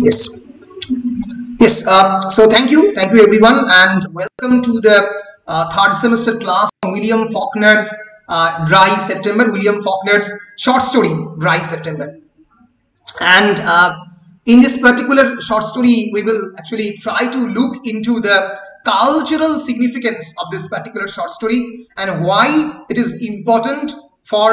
Yes. Yes. So thank you everyone, and welcome to the third semester class from William Faulkner's Dry September. William Faulkner's short story Dry September. And in this particular short story, we will actually try to look into the cultural significance of this particular short story and why it is important for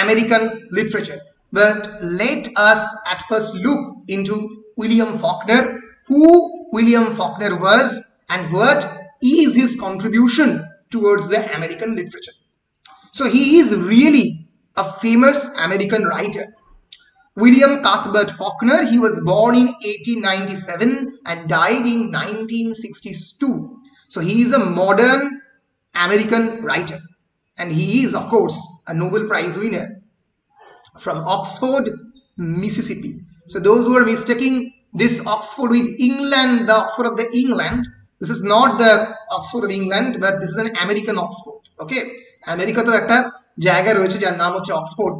American literature. But let us at first look into William Faulkner, who William Faulkner was and what is his contribution towards the American literature. So he is really a famous American writer. William Cuthbert Faulkner, he was born in 1897 and died in 1962. So he is a modern American writer, and he is of course a Nobel Prize winner from Oxford, Mississippi. So those who are mistaking this Oxford with England, the Oxford of the England, this is not the Oxford of England, but this is an American Oxford. Okay, America to একটা জায়গা রয়েছে যার নাম হচ্ছে Oxford,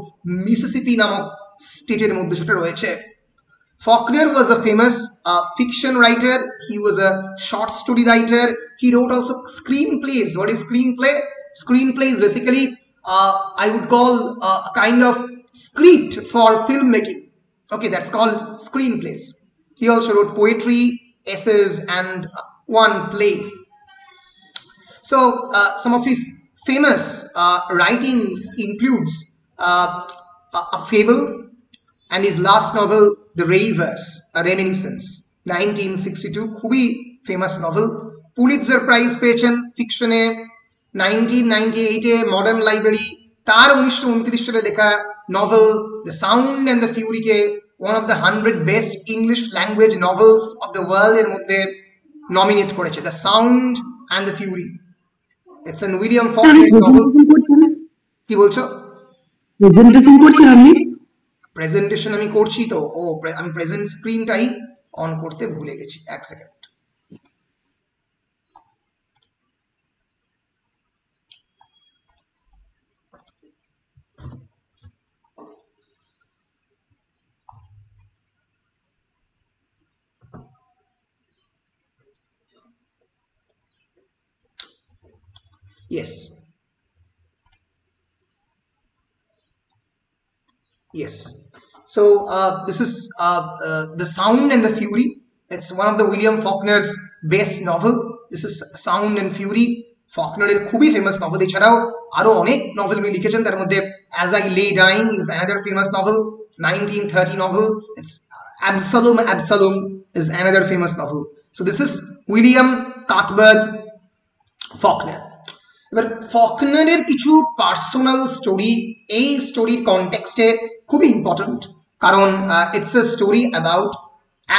Mississippi নামক স্টেটের মধ্যে সেটা রয়েছে। Faulkner was a famous fiction writer. He was a short story writer. He wrote also screenplays. What is screenplay? Screenplay is basically I would call a kind of script for filmmaking. Okay, that's called screenplays. He also wrote poetry, essays, and one play. So some of his famous writings includes a fable and his last novel, The Ravers, A Reminiscence, 1962, খুবই famous novel. Pulitzer Prize পেয়েছেন ফিকশনে 1998 a modern library তার 1929 সালে লেখা novel The Sound and the Fury K one of the 100 best English language novels of the world এর মধ্যে nominate করেছে, The Sound and the Fury. It's an William Faulkner's novel. কি বলছো? Presentation করছি আমি? প্রেজেন্টেশন আমি করছি তো। ও আমি প্রেজেন্ট স্ক্রিনটাই অন করতে ভুলে গেছি, এক second. Yes. Yes. So this is The Sound and the Fury. It's one of the William Faulkner's best novel. This is Sound and Fury. Faulkner এর খুবই ফেমাস নভেল। এছাড়াও আরো অনেক নভেল উনি লিখেছেন, তার মধ্যে As I Lay Dying is another famous novel, 1930 novel. It's Absalom is another famous novel. So this is William Cuthbert Faulkner. এবার ফকনারের কিছু পার্সোনাল স্টোরি এই স্টোরির কনটেক্সটে খুবই ইম্পর্টেন্ট, কারণ it's a story about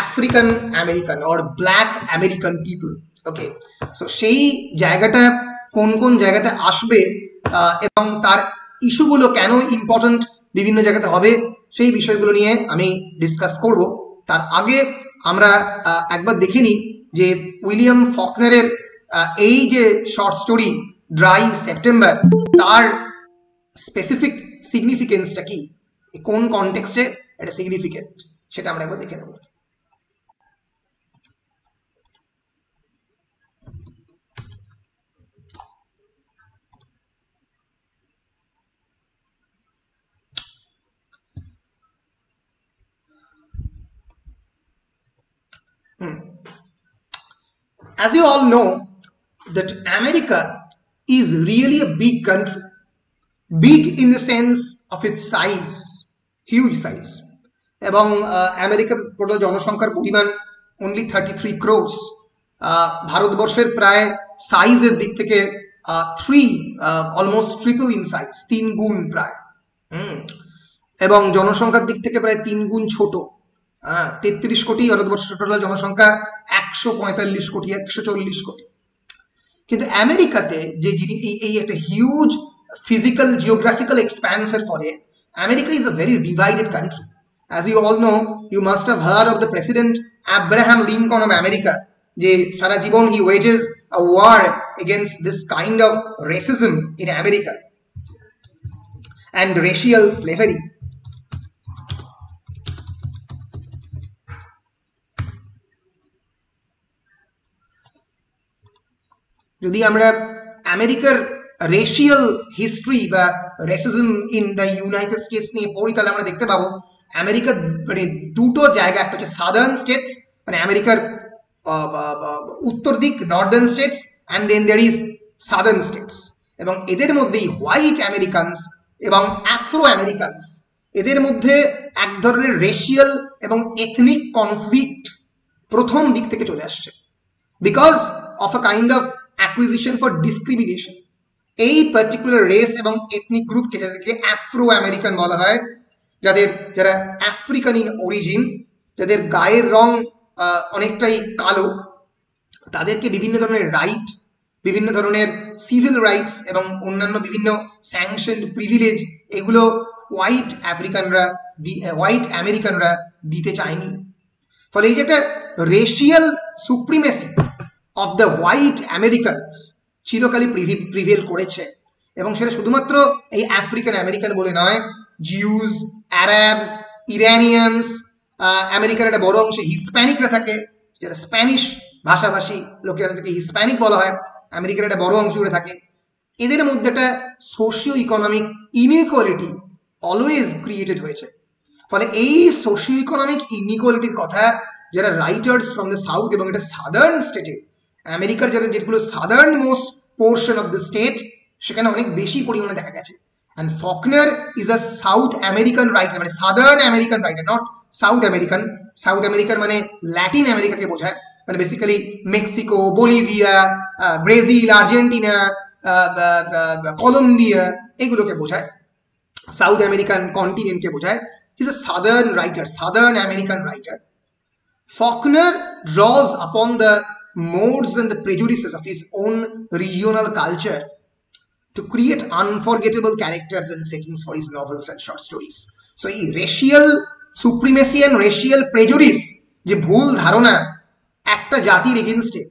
African American or black American people. Okay, so সেই জায়গাটা কোন কোন জায়গাতে আসবে এবং তার ইস্যুগুলো কেন ইম্পর্টেন্ট বিভিন্ন জায়গাতে হবে সেই বিষয়গুলো নিয়ে আমি ডিসকাস করব। তার আগে আমরা একবার দেখে নিই যে উইলিয়াম ফকনারের এই যে শর্ট স্টোরি ড্রাই সেপ্টেম্বর, তার স্পেসিফিক সিগনিফিকেন্সটা কি, কোন কনটেক্সটে এটা সিগনিফিকেন্ট, সেটা আমরা একবার দেখে নেব। As you all know that America is really a big country, big in the sense of its size, huge size. এবং আমেরিকার টোটাল জনসংখ্যার পরিমাণ only 33 crores. ভারতবর্ষের প্রায় সাইজের দিক থেকে অলমোস্ট ট্রিপল ইন সাইজ, 3 গুণ প্রায়, এবং জনসংখ্যার দিক থেকে প্রায় 3 গুণ ছোট। 33 কোটি, ভারতবর্ষের টোটাল জনসংখ্যা 145 কোটি, 140 কোটি। কিন্তু আমেরিকাতে যে এই একটা হিউজ ফিজিক্যাল জিওগ্রাফিক্যাল এক্সপ্যান্সের ফলে America is a very divided country. As you all know, you must have heard of the president Abraham Lincoln of America, যে সারা জীবন he wages a war against this kind of racism in America and racial slavery. যদি আমরা আমেরিকার racial history বা racism in the United States নিয়ে পড়ি, তাহলে আমরা দেখতে পাবো আমেরিকার মানে দুটো জায়গা, একটা হচ্ছে সাদার্ন স্টেটস মানে আমেরিকার উত্তর দিক northern states, and then there is southern states, এবং এদের মধ্যেই হোয়াইট আমেরিকানস এবং আফ্রো আমেরিকানস, এদের মধ্যে এক ধরনের রেশিয়াল এবং এথনিক কনফ্লিক্ট প্রথম দিক থেকে চলে আসছে because of a kind of acquisition for discrimination. এই পার্টিকুলার রেস এবং এথনিক গ্রুপকে, যাদেরকে আফ্রো আমেরিকান বলা হয়, যারা আফ্রিকান ইন অরিজিন, যাদের গায়ের রং অনেকটাই কালো, তাদেরকে বিভিন্ন ধরনের রাইট, বিভিন্ন ধরনের সিভিল রাইটস এবং অন্যান্য বিভিন্ন স্যাংশন প্রিভিলেজ এগুলো হোয়াইট আমেরিকানরা দিতে চায়নি। ফলে এই যে একটা racial supremacy of the white Americans চিরকালই প্রিভেল করেছে, এবং সেটা শুধুমাত্র এই আফ্রিকান আমেরিকান বলে নয়, জিউস, আরবস, ইরানিয়ানস, আমেরিকার একটা বড় অংশে হিসপ্যানিকরা থাকে, যারা স্প্যানিশ ভাষাভাষী লোকেরা, যাদেরকে হিসপ্যানিক বলা হয়, আমেরিকার একটা বড় অংশ জুড়ে থাকে। এদের মধ্যে একটা socio economic inequality always created হয়েছে। ফলে এই সোশিও ইকোনমিক ইনইকুয়ালিটির কথা যারা রাইটার্স ফ্রম দ্য সাউথ, এবং এটা সাদার্ন স্টেটে আমেরিকার যেগুলো southern most portion of the state, সেখানে অনেক বেশি পরিমাণে দেখা গেছে। And Faulkner is a South American writer, মানে southern American writer, not South American. South American মানে ল্যাটিন আমেরিকাকে বোঝায়, মানে basically Mexico, Bolivia, Brazil, Argentina, Colombia, এগুলোকে বোঝায়। সাউথ আমেরিকান কন্টিনেন্টকে বোঝায়। He is a southern writer, southern American writer. Faulkner draws upon the modes and the prejudices of his own regional culture to create unforgettable characters and settings for his novels and short stories. So, racial supremacy and racial prejudice, যে ভুল ধারণা একটা জাতির এগেনস্টে,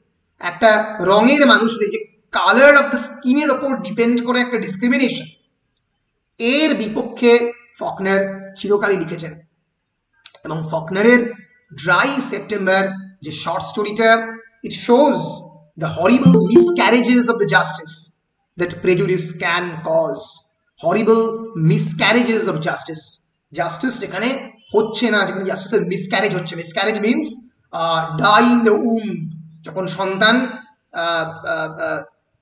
একটা রঙের মানুষদের যে কালার অফ দ্য স্কিনের ওপর ডিপেন্ড করে একটা ডিসক্রিমিনেশন, এর বিপক্ষে ফকনার চিরকালই লিখেছেন। এবং ফকনারের ড্রাই সেপ্টেম্বর যে শর্ট স্টোরিটা, it shows the horrible miscarriages of the justice that prejudice can cause. Horrible miscarriages of justice. Justice যেখানে হচ্ছে না, যেখানে জাস্টিসের মিসক্যারেজ হচ্ছে। Miscarriage means die in the um, যখন সন্তান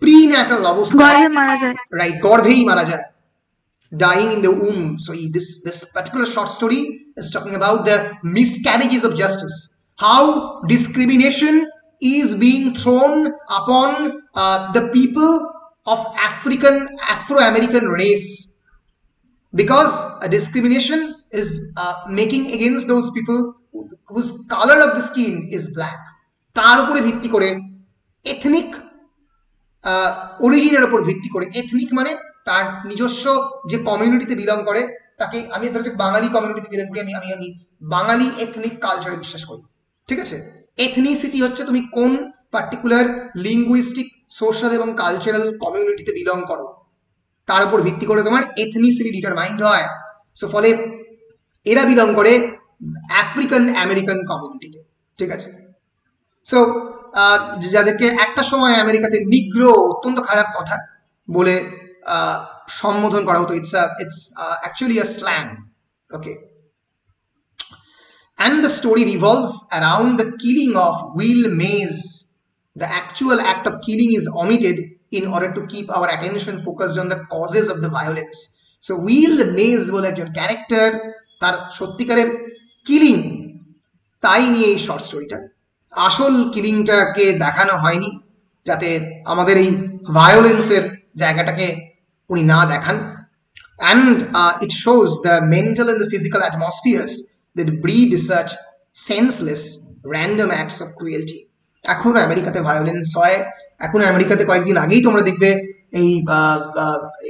প্রিন্যাটাল অবস্থায়, রাইট, গর্ভেই মারা যায়, dying in the womb. So this particular short story is talking about the miscarriages of justice, how discrimination is being thrown upon the people of Afro-American race, because a discrimination is making against those people whose color of the skin is black. তার উপরে ভিত্তি করে ethnic অরিজিনের উপর ভিত্তি করে, ethnic মানে তার নিজস্ব যে কমিউনিটিতে বিলং করে তাকে, আমি ধরো বাঙালি কমিউনিটিতে বিলং করি, আমি বাঙালি এথনিক কালচারে বিশ্বাস করি, ঠিক আছে। এথনিসিটি হচ্ছে তুমি কোন পার্টিকুলার লিঙ্গুইস্টিক, সোশ্যাল এবং কালচারাল কমিউনিটিতে বিলং করো, তার উপর ভিত্তি করে তোমার এথনিসিটি ডিটারমাইন্ড হয়। সো ফলে এরা বিলং করে আফ্রিকান আমেরিকান কমিউনিটিতে, ঠিক আছে। সো যাদেরকে একটা সময় আমেরিকাতে নিগ্রো অত্যন্ত খারাপ কথা বলে সম্বোধন করা হতো, it's actually a slang, okay. And the story revolves around the killing of Will Mays. The actual act of killing is omitted in order to keep our attention focused on the causes of the violence. So Will Mays বলে একজন character, তার সত্যিকারের killing, তাই নিয়ে এই short স্টোরিটা। আসল কিলিংটাকে দেখানো হয়নি, যাতে আমাদের এই ভায়োলেন্সের জায়গাটাকে উনি না দেখান। And it shows the mental and the physical atmospheres that breed such senseless random acts of cruelty. এখনো আমেরিকাতে ভায়োলেন্স হয়, এখনো আমেরিকাতে কয়েকদিন আগেই তোমরা দেখবে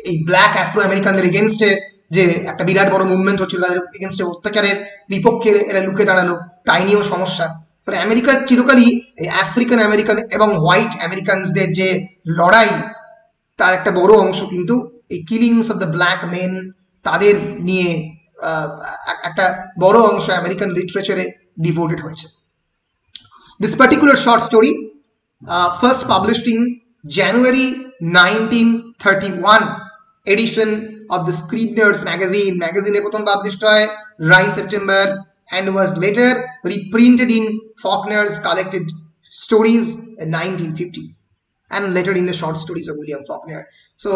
এই ব্ল্যাক আফ্রো আমেরিকানদের এগেনস্টে যে একটা বিরাট বড় মুভমেন্ট হচ্ছিল, তাদের এগেনস্টে অত্যাচারের বিপক্ষে এরা লুকে দাঁড়ালো, তাই নিয়েও সমস্যা। ফলে আমেরিকার চিরকালই এই আফ্রিকান আমেরিকান এবং হোয়াইট আমেরিকানসদের যে লড়াই, তার একটা বড় অংশ কিন্তু এই killings of the black men, তাদের নিয়ে একটা বড় অংশ আমেরিকান লিটারেচারে ডিভোটেড হয়েছে। This particular short story, first published in January 1931 edition of the Scribner's magazine. Magazine প্রথম published হয় Dry September and was later reprinted in Faulkner's collected stories in 1950 and later in the short stories of William Faulkner. So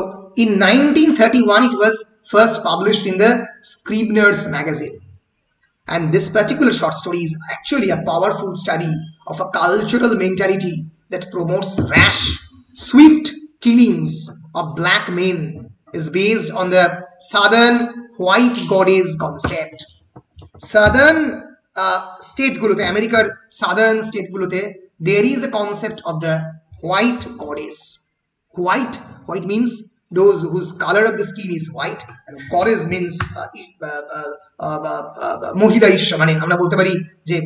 in 1931 it was first published in the Scribner's magazine. And this particular short story is actually a powerful study of a cultural mentality that promotes rash, swift killings of black men, is based on the southern white goddess concept. Southern state gulote, American southern state gulote, there is a concept of the white goddess. White means those whose color of the skin is white, and goddess means মহিলা ঈশ্বর, মানে আমরা বলতে পারি যে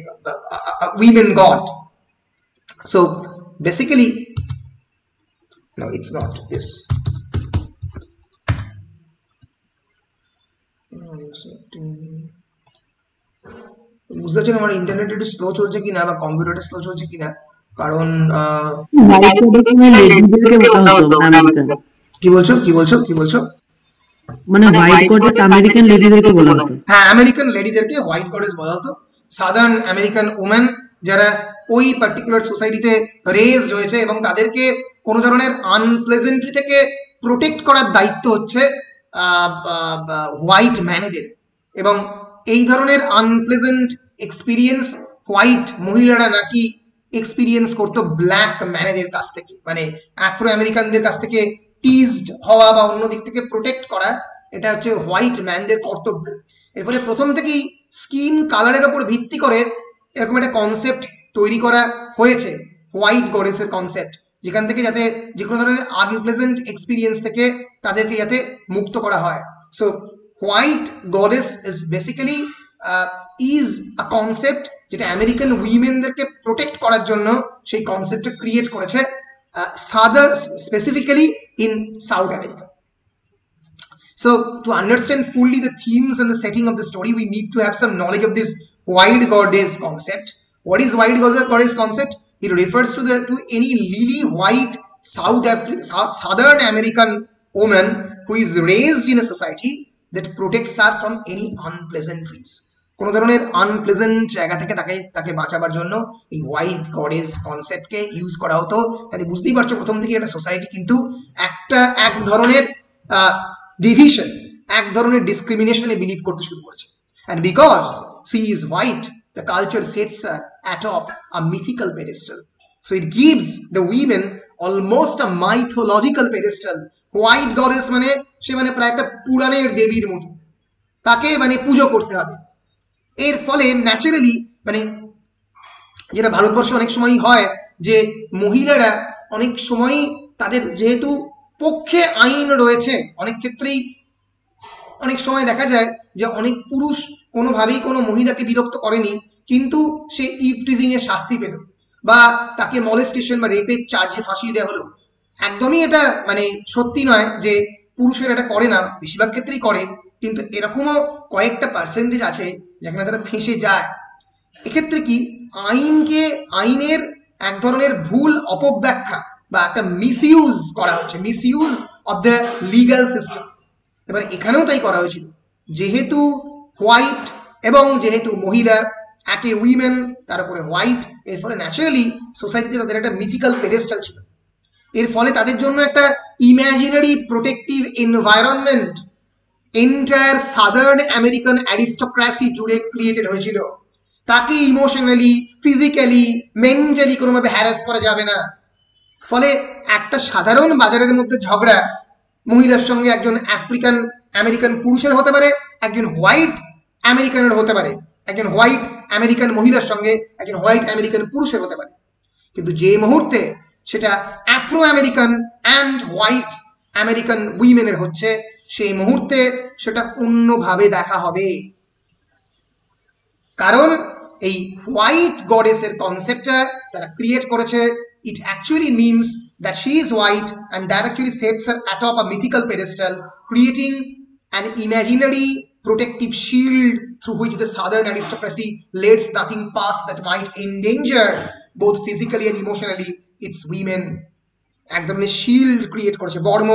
women god. So basically, no, it's not this. বুঝতে পারছেন আমার ইন্টারনেট একটু স্লো চলছে কিনা বা কম্পিউটারটা স্লো চলছে কিনা, কারণ কি বলছো মানে হোয়াইট গডেস আমেরিকান লেডিদেরকে বলা হতো। হ্যাঁ, আমেরিকান লেডিদেরকে হোয়াইট গডেস বলা হতো। সাদার্ন আমেরিকান ওমেন যারা ওই পার্টিকুলার সোসাইটিতে রেজড হয়েছে এবং তাদেরকে কোনো ধরনের আনপ্লেজেন্টরি থেকে প্রোটেক্ট করার দায়িত্ব হচ্ছে হোয়াইট ম্যানেদের। এবং এই ধরনের আনপ্লেজেন্ট এক্সপিরিয়েন্স হোয়াইট মহিলারা নাকি এক্সপিরিয়েন্স করতো ব্ল্যাক ম্যানেদের কাছ থেকে, মানে আফ্রো আমেরিকানদের কাছ থেকে টিজড হওয়া বা অন্য দিক থেকে প্রোটেক্ট করা, এটা হচ্ছে হোয়াইট ম্যানদের কর্তব্য। এর ফলে প্রথম থেকেই স্কিন কালারের উপর ভিত্তি করে এরকম একটা কনসেপ্ট তৈরি করা হয়েছে, হোয়াইট গডেসের কনসেপ্ট, যেখান থেকে যাতে যে কোনো ধরনের আনপ্লেজেন্ট এক্সপিরিয়েন্স থেকে তাদেরকে যাতে মুক্ত করা হয়। So white goddess is basically is a concept যেটা আমেরিকান উইমেনদেরকে প্রোটেক্ট করার জন্য সেই কনসেপ্টটা ক্রিয়েট করেছে, specifically in South America. So to understand fully the themes and the setting of the story, we need to have some knowledge of this white goddess concept. What is white goddess concept? It refers to any lily white Southern American woman who is raised in a society that protects her from any unpleasantries. কোনো ধরনের unpleasant জায়গা থেকে তাকে বাঁচাবার জন্য এই white goddess কনসেপ্টকে use করা হতো। তাহলে বুঝতেই পারছো প্রথম থেকে একটা সোসাইটি কিন্তু এক ধরনের ডিভিশন, এক ধরনের ডিসক্রিমিনেশনে বিলিভ করতে শুরু করেছে। And because she is white, the culture sets her atop a mythical pedestal. So it gives the women almost a mythological pedestal. White goddess মানে সে মানে প্রায় একটা পুরাণের দেবীর মতো, তাকে মানে পুজো করতে হবে। এর ফলে ন্যাচারালি মানে যেটা ভারতবর্ষে অনেক সময় হয় যে মহিলারা অনেক সময় তাদের যেহেতু পক্ষে আইন রয়েছে, অনেক ক্ষেত্রেই অনেক সময় দেখা যায় যে অনেক পুরুষ কোনোভাবেই কোনো মহিলাকে বিরক্ত করেনি, কিন্তু সে ইভটিজিং এর শাস্তি পেল বা তাকে মলেস্টেশন বা রেপের চার্জে ফাঁসিয়ে দেওয়া হলো। একদমই এটা মানে সত্যি নয় যে পুরুষের এটা করে না, বেশিরভাগ ক্ষেত্রেই করে, কিন্তু এরকমও কয়েকটা পার্সেন্টেজ আছে যেখানে তারা ফেঁসে যায়। এক্ষেত্রে কি আইনের এক ধরনের ভুল অপব্যাখ্যা বা একটা মিসইউজ করা হচ্ছে, misuse of the legal system. এবার এখানেও তাই করা হয়েছিল, যেহেতু হোয়াইট এবং যেহেতু মহিলা, একে উইমেন তার উপরে হোয়াইট, এর ফলে ন্যাচারালি সোসাইটিতে তাদের একটা মিথিক্যাল পেডেস্টাল ছিল। এর ফলে তাদের জন্য একটা imaginary protective environment entire southern American aristocracy জুড়ে ক্রিয়েটেড হয়েছিল। তাকে ইমোশনালি, ফিজিক্যালি, মেন্টালি কোনোভাবে হ্যারাস করা যাবে না। ফলে একটা সাধারণ বাজারের মধ্যে ঝগড়া মহিলার সঙ্গে একজন আফ্রিকান আমেরিকান পুরুষের হতে পারে, একজন হোয়াইট আমেরিকানের হতে পারে, একজন হোয়াইট আমেরিকান মহিলার সঙ্গে একজন হোয়াইট আমেরিকান পুরুষের হতে পারে, কিন্তু যে মুহূর্তে সেটা Afro American and white American উইমেনের হচ্ছে, সেই মুহূর্তে সেটা অন্যভাবে দেখা হবে। কারণ এই হোয়াইট গডেসের কনসেপ্টটা তারা ক্রিয়েট করেছে, it actually means that she is white and that actually sets her atop a mythical pedestal, creating an imaginary protective shield through which the southern aristocracy lets nothing pass that might endanger both physically and emotionally its women. এক ধরনের shield create করেছে, বর্ম,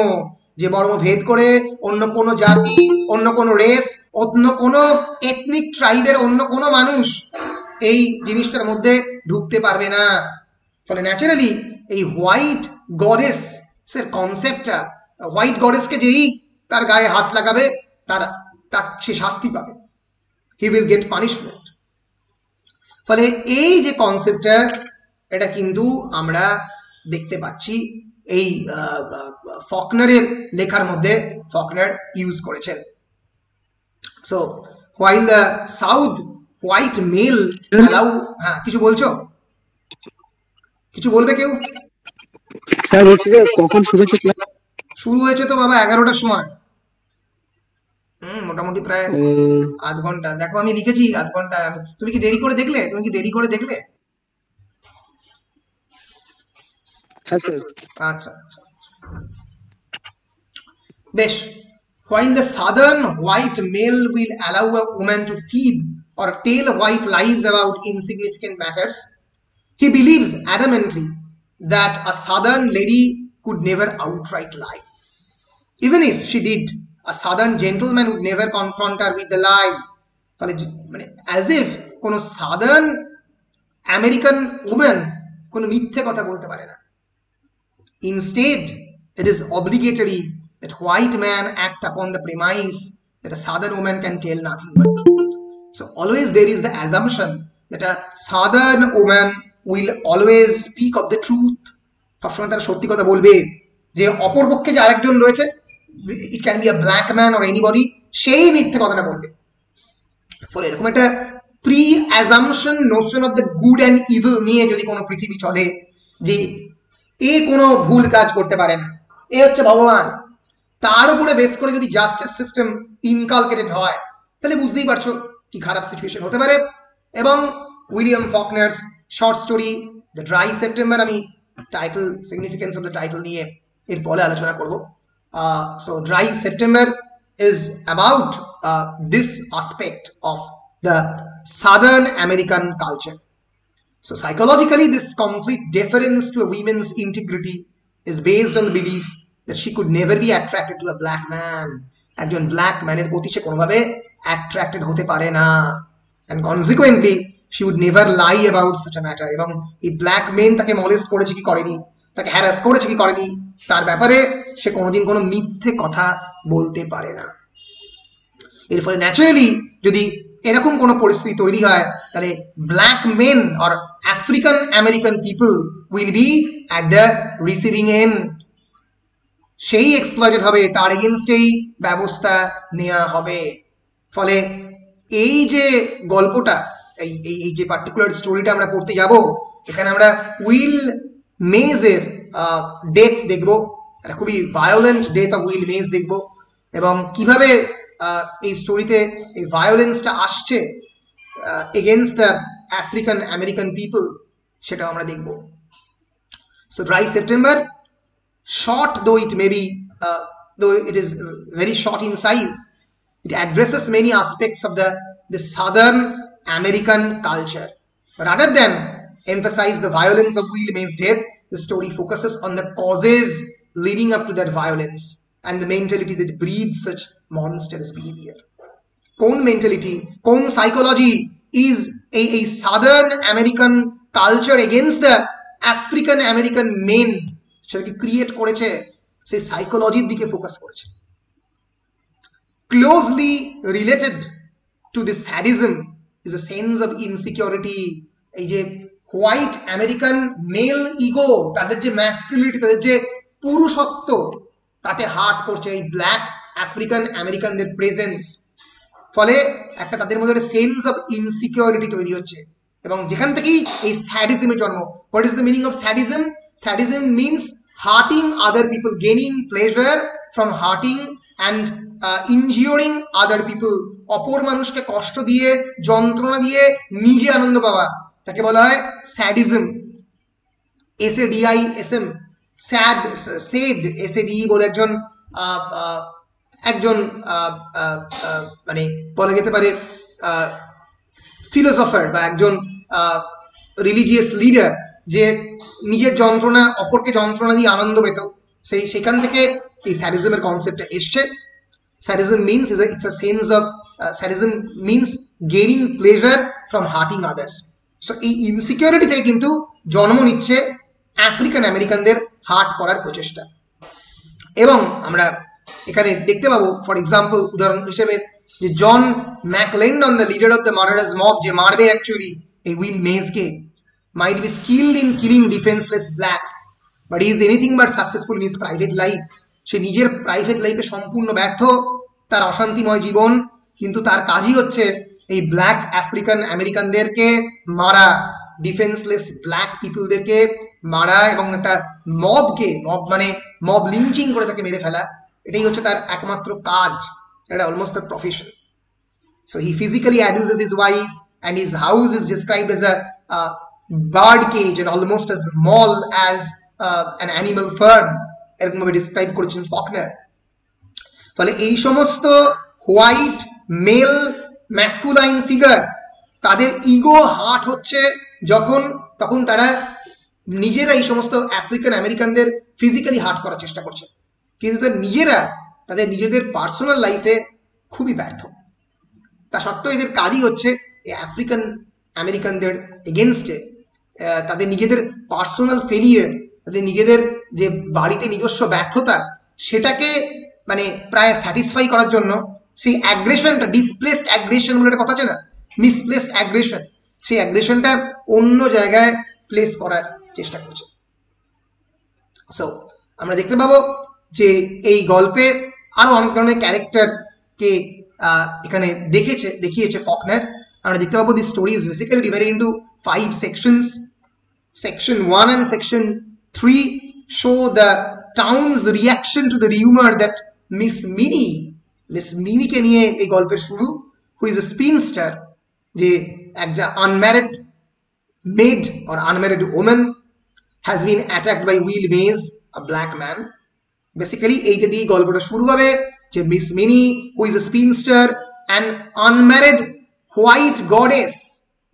যে বর্ম ভেদ করে অন্য কোনো জাতি, অন্য কোনো রেস, অন্য কোনো এথনিক ট্রাইবের অন্য কোনো মানুষ এই জিনিসটার মধ্যে ঢুকতে পারবে না। ফলে ন্যাচারালি এই হোয়াইট গডেস এর কনসেপ্টটা, হোয়াইট গডেসকে যেই তার গায়ে হাত লাগাবে তার সে শাস্তি পাবে, হি উইল গেট পানিশমেন্ট। ফলে এই যে কনসেপ্টটা, এটা কিন্তু আমরা দেখতে পাচ্ছি এই ফকনারের লেখার মধ্যে ফকনার ইউজ করেছেন। So while the south white male allow, হ্যাঁ কিছু বলছো, কিছু বলবে কেউ? স্যার হচ্ছে কখন শুরু হয়েছে ক্লাস? শুরু হয়েছে তো বাবা 11টার সময়, মোটামুটি প্রায় আধ ঘন্টা। দেখো আমি লিখেছি আধ ঘন্টা। তুমি কি দেরি করে দেখলে? তুমি কি দেরি করে দেখলে? হ্যাঁ স্যার। আচ্ছা আচ্ছা বেশ। While the southern white male will allow a woman to feed or tell white lies about insignificant matters, he believes adamantly that a southern lady could never outright lie. Even if she did, a southern gentleman would never confront her with the lie. মানে as if কোনো southern American woman কোনো মিথ্যে কথা বলতে পারে না। Instead, it is obligatory that white man act upon the premise that a southern woman can tell nothing but truth. So always there is the assumption that a southern woman will always speak of the truth. সবসময় তারা সত্যি কথা বলবে। যে অপরপক্ষে যে আরেকজন রয়েছে, it can be a black man or anybody, সেই মিথ্যে কথাটা বলবে। ফলে এরকম একটা pre assumption Notion of the good and evil নিয়ে যদি কোনো পৃথিবী চলে, যে এ কোনো ভুল কাজ করতে পারে না, এ হচ্ছে ভগবান, তার উপরে বেস করে যদি জাস্টিস সিস্টেম ইনকালকেটেড হয়, তাহলে বুঝতেই পারছো কি খারাপ সিচুয়েশন হতে পারে। এবং William Faulkner's short story the dry September, আমি title significance of the title নিয়ে এর পরে আলোচনা করব। So dry September is about this aspect of the southern American culture. So psychologically, this complete deference to a woman's integrity is based on the belief that she could never be attracted to a black man. একজন black ম্যানের প্রতি সে কোনোভাবে attracted হতে পারে না, and consequently she would never lie about such a matter. এবং এই black main তাকে মলেস্ট করেছে কি করেনি, তাকে হ্যারাস করেছে কি করেনি, তার ব্যাপারে সে কোনোদিন কোনো মিথ্যে কথা বলতে পারে না। এর ফলে ন্যাচারালি যদি এরকম কোনো পরিস্থিতি তৈরি হয়, তাহলে black men or African American people will be at the receiving end. সেই এক্সপ্লয়েটেড হবে, তার এগেনস্টেই ব্যবস্থা নেওয়া হবে। ফলে এই যে গল্পটা, এই যে পার্টিকুলার স্টোরিটা আমরা পড়তে যাব, এখানে আমরা উইল মেজের ডেথ দেখব, একটা খুবই ভায়োলেন্ট ডেথ অফ উইল মেজ দেখব, এবং কিভাবে এই স্টোরিতে এই ভায়োলেন্সটা আসছে against the African American people, সেটাও আমরা দেখব। So dry September, short though it may be, though it is very short in size, it addresses many aspects of the southern American culture. Rather than emphasize the violence of Will May's death, the story focuses on the causes leading up to that violence and the mentality that breeds such monstrous behavior. কোন mentality, কোন psychology is এই southern American culture against the African American men সেটাকে create করেছে, সেই সাইকোলজির দিকে focus করেছে। Closely related to this sadism is a sense of insecurity. এই যে হোয়াইট আমেরিকান মেল ইগো, তাদের যে ম্যাসকুলিনিটি, তাদের যে পুরুষত্ব, তাতে হার্ট করছে এই ব্ল্যাক আফ্রিকান আমেরিকানদের প্রেজেন্স। ফলে একটা তাদের মধ্যে একটা সেন্স অফ ইনসিকিউরিটি তৈরি হচ্ছে, এবং যেখান থেকেই এই স্যাডিজমের জন্ম। What is the meaning of sadism? Sadism means hurting other people, gaining pleasure from hurting and injuring other people. অপর মানুষকে কষ্ট দিয়ে, যন্ত্রণা দিয়ে নিজে আনন্দ পাওয়া, তাকে বলা হয় sadism. SADISM, sad, shed, SADE বলে একজন মানে বলা যেতে পারে ফিলোসফার বা একজন রিলিজিয়াস লিডার, যে নিজের যন্ত্রণা অপরকে যন্ত্রণা দিয়ে আনন্দ পেত, সেখান থেকে এই স্যাডিজমের কনসেপ্টটা এসছে। Sadism means it's a sense of sadism means gaining pleasure from hurting others. So এই ইনসিকিউরিটিতে কিন্তু জন্ম নিচ্ছে আফ্রিকান আমেরিকানদের হার্ট করার প্রচেষ্টা। এবং আমরা এখানে দেখতে পাবো ফর এক্সাম্পল উদাহরণ হিসেবে যে John McLendon the leader of the murderous mob, যে মারবে অ্যাকচুয়ালি এই উইল মেজকে, might be skilled in killing defenseless blacks but he is anything but successful in his private life. সে নিজের প্রাইভেট লাইফে সম্পূর্ণ ব্যর্থ, তার অশান্তিময় জীবন, কিন্তু তার কাজই হচ্ছে এই ব্ল্যাক আফ্রিকান আমেরিকানদেরকে মারা, ডিফেন্সলেস ব্ল্যাক পিপলদেরকে মারা এবং একটা মবকে, মব মানে মব লিঞ্চিং করে তাকে মেরে ফেলা, এটাই হচ্ছে তার একমাত্র কাজ, এটা অলমোস্ট তার profession. So he physically abuses his wife and his house is described as a bird cage and almost as small as an animal farm, এরকমভাবে ডিসক্রাইব করেছেন ফকনার। ফলে এই সমস্ত হোয়াইট মেল ম্যাসকুলাইন ফিগার, তাদের ego hurt হচ্ছে তখন তারা নিজেরা এই সমস্ত আফ্রিকান আমেরিকানদের ফিজিক্যালি হার্ট করার চেষ্টা করছে, কিন্তু তাদের নিজেদের পার্সোনাল লাইফে খুবই ব্যর্থ। তা সত্ত্বেও এদের কাজই হচ্ছে এই আফ্রিকান আমেরিকানদের এগেনস্টে তাদের নিজেদের পার্সোনাল ফেলিয়ার, তাদের নিজেদের যে বাড়িতে নিজস্ব ব্যর্থতা, সেটাকে মানে প্রায় স্যাটিসফাই করার জন্য সেই অ্যাগ্রেশনটা, ডিসপ্লেসড অ্যাগ্রেশন বলে একটা কথা আছে না, মিসপ্লেসড অ্যাগ্রেশন, সেই অ্যাগ্রেশনটা অন্য জায়গায় প্লেস করার চেষ্টা করছে। সো আমরা দেখতে পাবো যে এই গল্পে আরো অনেক ধরনের ক্যারেক্টারকে এখানে দেখিয়েছে ফকনার। আমরা দেখতে পাবো the story is basically divided into 5 sections. Section 1 and Section 3 show the town's reaction to the rumor that Miss Minnie কে নিয়ে এই গল্পের শুরু, who is a spinster, যে একটা unmarried maid or unmarried woman has been attacked by Will Mays, a black man. Basically এইটা দিয়ে গল্পটা শুরু হবে যে Miss Minnie, who is a spinster, an unmarried white goddess,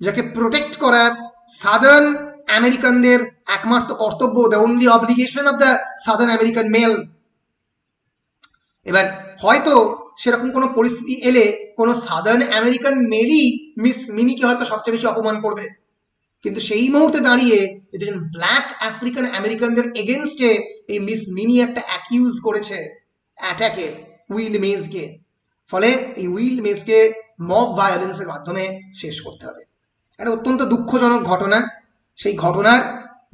যাকে প্রোটেক্ট করা সাদার্ন আমেরিকানদের একমাত্র কর্তব্য, the only obligation of the southern American male. এবার হয়তো সেরকম কোনো পরিস্থিতি এলে কোনো সাদার্ন আমেরিকান মেলই মিস মিনিকে হয়তো সবচেয়ে বেশি অপমান করবে, কিন্তু সেই মুহূর্তে দাঁড়িয়ে একজন ব্ল্যাক আফ্রিকান আমেরিকানদের এগেনস্টে এই মিস মিনি একটা অ্যাকিউজ করেছে অ্যাটাকের উইল মেজকে। ফলে এই উইল মেজকে মব ভায়োলেন্সের মাধ্যমে শেষ করতে হবে। একটা অত্যন্ত দুঃখজনক ঘটনা, সেই ঘটনার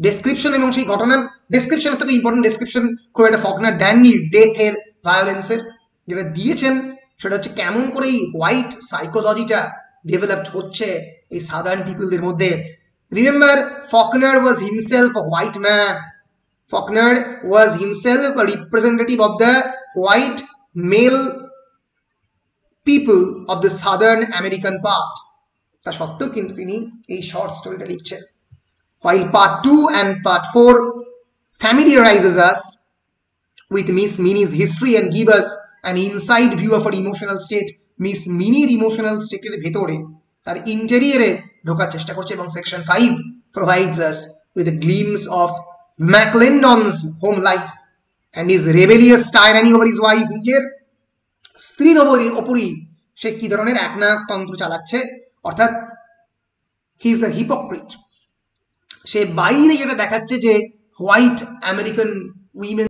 ডেসক্রিপশন এবং সেই ঘটনার ডেসক্রিপশনের থেকে ইম্পর্টেন্ট ডেসক্রিপশন খুব একটা ফকনার দেননি ডেথের, ভায়োলেন্সের। যেটা দিয়েছেন সেটা হচ্ছে কেমন করে এই হোয়াইট সাইকোলজিটা ডেভেলপড হচ্ছে এই সাদার্ন পিপলদের মধ্যে। Remember, Faulkner was himself a white man. Faulkner was himself a representative of the white male people of the southern American part. তা সত্ত্বেও কিন্তু তিনি এই শর্ট স্টোরিটা লিখছেন। While part 2 and part 4 familiarizes us with Miss Minnie's history and give us an inside view of her emotional state, Miss Minnieর emotional স্টেটের ভেতরে তার ইন্টেরিয়রে ঢোকার চেষ্টা করছে, এবং section 5 provides us with a glimpse of McLendon's home life and his rebellious tyranny over his wife. নিজের স্ত্রীর ওপরই সে কি ধরনের একনায়কতন্ত্র চালাচ্ছে, অর্থাৎ হি ইজ আ হিপোক্রিট। সে বাইরে যেটা দেখাচ্ছে যে হোয়াইট আমেরিকান উইমেন